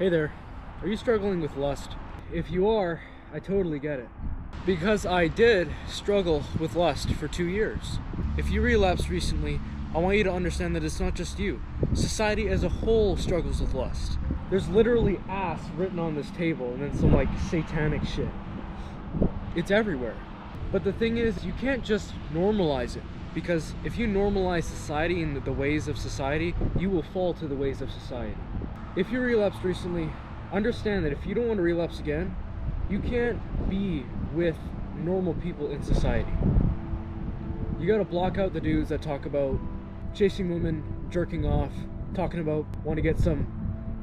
Hey there, are you struggling with lust? If you are, I totally get it. Because I did struggle with lust for 2 years. If you relapsed recently, I want you to understand that it's not just you. Society as a whole struggles with lust. There's literally ass written on this table and then some like satanic shit. It's everywhere. But the thing is, you can't just normalize it. Because if you normalize society and the ways of society, you will fall to the ways of society. If you relapsed recently, understand that if you don't want to relapse again, you can't be with normal people in society. You gotta block out the dudes that talk about chasing women, jerking off, talking about want to get some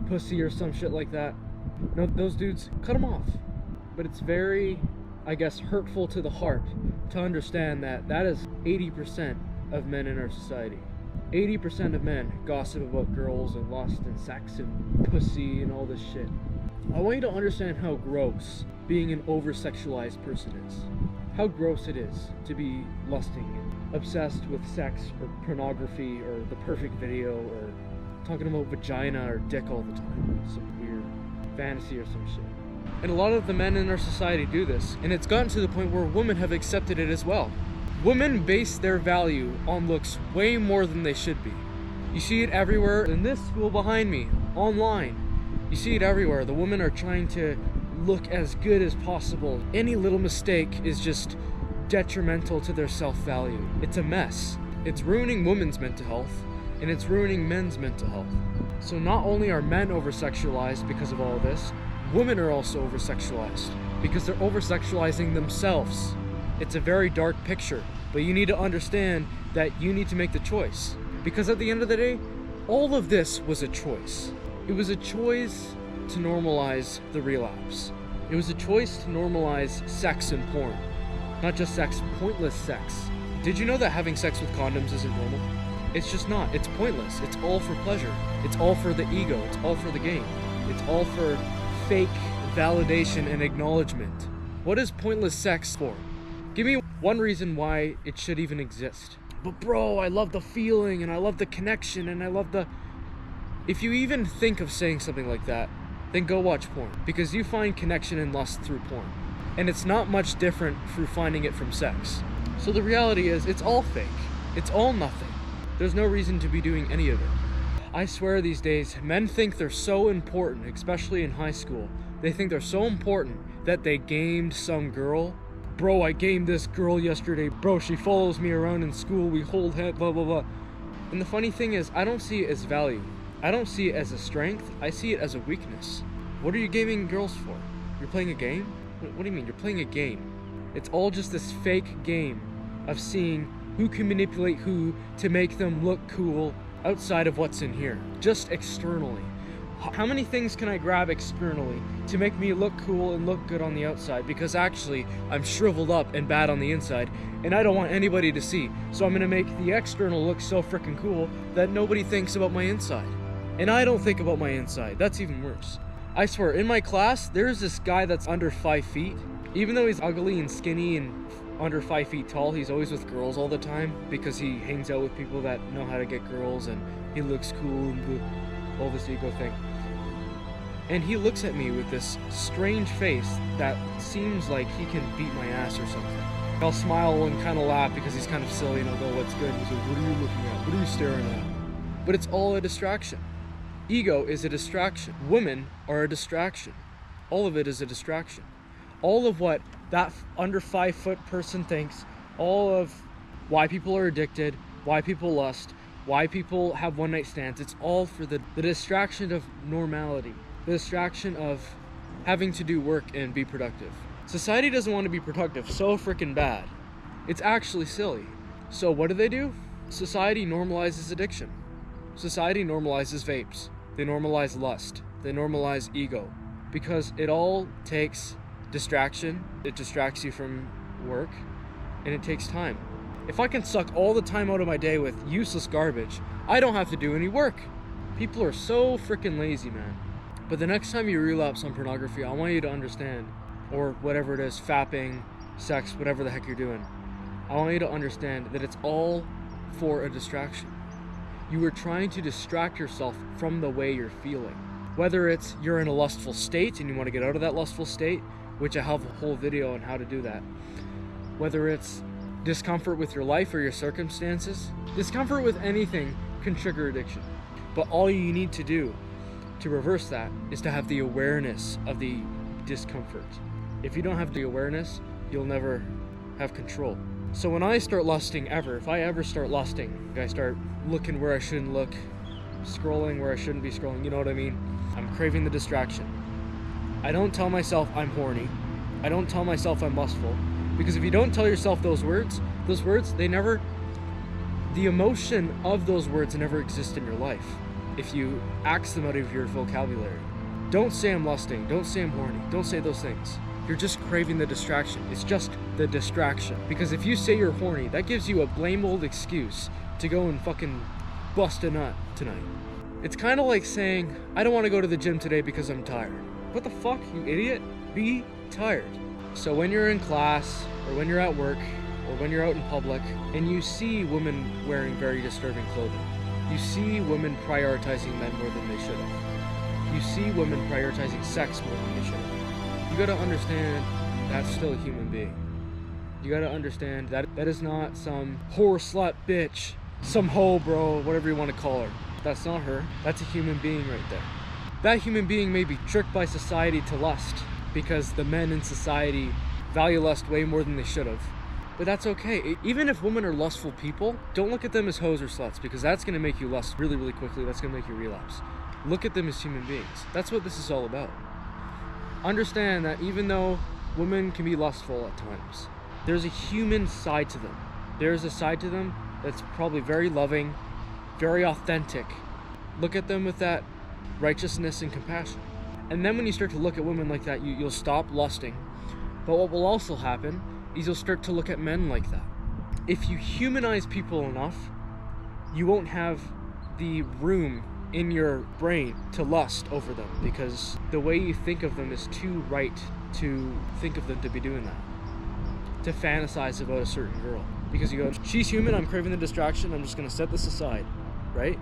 pussy or some shit like that. No, those dudes, cut them off. But it's very, I guess, hurtful to the heart to understand that that is 80% of men in our society. 80% of men gossip about girls and lust and sex and pussy and all this shit. I want you to understand how gross being an over-sexualized person is. How gross it is to be lusting and obsessed with sex or pornography or the perfect video or talking about vagina or dick all the time. Some weird fantasy or some shit. And a lot of the men in our society do this, and it's gotten to the point where women have accepted it as well. Women base their value on looks way more than they should be. You see it everywhere. In this school behind me, online, you see it everywhere. The women are trying to look as good as possible. Any little mistake is just detrimental to their self-value. It's a mess. It's ruining women's mental health, and it's ruining men's mental health. So not only are men over-sexualized because of all of this, women are also over-sexualized because they're over-sexualizing themselves. It's a very dark picture, but you need to understand that you need to make the choice. Because at the end of the day, all of this was a choice. It was a choice to normalize the relapse. It was a choice to normalize sex and porn. Not just sex, pointless sex. Did you know that having sex with condoms isn't normal? It's just not. It's pointless. It's all for pleasure. It's all for the ego. It's all for the game. It's all for fake validation and acknowledgement. What is pointless sex for? Give me one reason why it should even exist. But bro, I love the feeling and I love the connection and I love the... If you even think of saying something like that, then go watch porn. Because you find connection and lust through porn. And it's not much different through finding it from sex. So the reality is, it's all fake. It's all nothing. There's no reason to be doing any of it. I swear these days, men think they're so important, especially in high school. They think they're so important that they gamed some girl. Bro, I gamed this girl yesterday. Bro, she follows me around in school. We hold hands, blah, blah, blah. And the funny thing is, I don't see it as value. I don't see it as a strength. I see it as a weakness. What are you gaming girls for? You're playing a game? What do you mean? You're playing a game. It's all just this fake game of seeing who can manipulate who to make them look cool outside of what's in here. Just externally. How many things can I grab externally to make me look cool and look good on the outside? Because actually, I'm shriveled up and bad on the inside, and I don't want anybody to see. So I'm gonna make the external look so freaking cool that nobody thinks about my inside. And I don't think about my inside. That's even worse. I swear, in my class, there's this guy that's under 5 feet. Even though he's ugly and skinny and under 5 feet tall, he's always with girls all the time because he hangs out with people that know how to get girls and he looks cool and all this ego thing. And he looks at me with this strange face that seems like he can beat my ass or something. I'll smile and kind of laugh because he's kind of silly and I'll go, what's good? And he's like, what are you looking at? What are you staring at? But it's all a distraction. Ego is a distraction. Women are a distraction. All of it is a distraction. All of what that under 5 foot person thinks, all of why people are addicted, why people lust, why people have one night stands, it's all for the distraction of normality. The distraction of having to do work and be productive. Society doesn't want to be productive so freaking bad. It's actually silly. So what do? Society normalizes addiction. Society normalizes vapes. They normalize lust. They normalize ego. Because it all takes distraction. It distracts you from work. And it takes time. If I can suck all the time out of my day with useless garbage, I don't have to do any work. People are so freaking lazy, man. But the next time you relapse on pornography, I want you to understand, or whatever it is, fapping, sex, whatever the heck you're doing, I want you to understand that it's all for a distraction. You were trying to distract yourself from the way you're feeling. Whether it's you're in a lustful state and you want to get out of that lustful state, which I have a whole video on how to do that. Whether it's discomfort with your life or your circumstances, discomfort with anything can trigger addiction. But all you need to do to reverse that is to have the awareness of the discomfort. If you don't have the awareness, you'll never have control. So when I start lusting if I ever start lusting, I start looking where I shouldn't look, scrolling where I shouldn't be scrolling, you know what I mean? I'm craving the distraction. I don't tell myself I'm horny. I don't tell myself I'm lustful. Because if you don't tell yourself those words, the emotion of those words never exist in your life if you axe them out of your vocabulary. Don't say I'm lusting. Don't say I'm horny. Don't say those things. You're just craving the distraction. It's just the distraction. Because if you say you're horny, that gives you a blame old excuse to go and fucking bust a nut tonight. It's kind of like saying, I don't want to go to the gym today because I'm tired. What the fuck, you idiot? Be tired. So when you're in class, or when you're at work, or when you're out in public, and you see women wearing very disturbing clothing, you see women prioritizing men more than they should have. You see women prioritizing sex more than they should have. You gotta understand that's still a human being. You gotta understand that that is not some whore, slut, bitch, some hoe, bro, whatever you want to call her. That's not her. That's a human being right there. That human being may be tricked by society to lust because the men in society value lust way more than they should have. But that's okay. Even if women are lustful people, don't look at them as hoes or sluts because that's going to make you lust really, really quickly. That's going to make you relapse. Look at them as human beings. That's what this is all about. Understand that even though women can be lustful at times, there's a human side to them. There's a side to them that's probably very loving, very authentic. Look at them with that righteousness and compassion. And then when you start to look at women like that, you'll stop lusting. But what will also happen is you'll start to look at men like that. If you humanize people enough, you won't have the room in your brain to lust over them because the way you think of them is too right to think of them to be doing that. To fantasize about a certain girl. Because you go, she's human, I'm craving the distraction, I'm just gonna set this aside, right?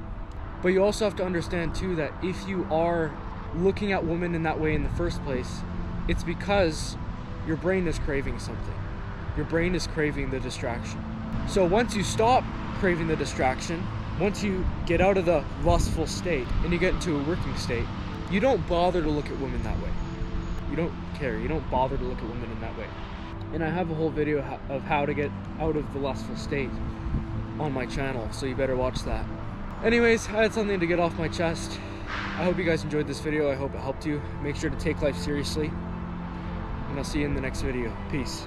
But you also have to understand too that if you are looking at women in that way in the first place, it's because your brain is craving something. Your brain is craving the distraction. So once you stop craving the distraction, once you get out of the lustful state and you get into a working state, you don't bother to look at women that way. You don't care. You don't bother to look at women in that way. And I have a whole video of how to get out of the lustful state on my channel, so you better watch that. Anyways, I had something to get off my chest. I hope you guys enjoyed this video. I hope it helped you. Make sure to take life seriously. And I'll see you in the next video. Peace.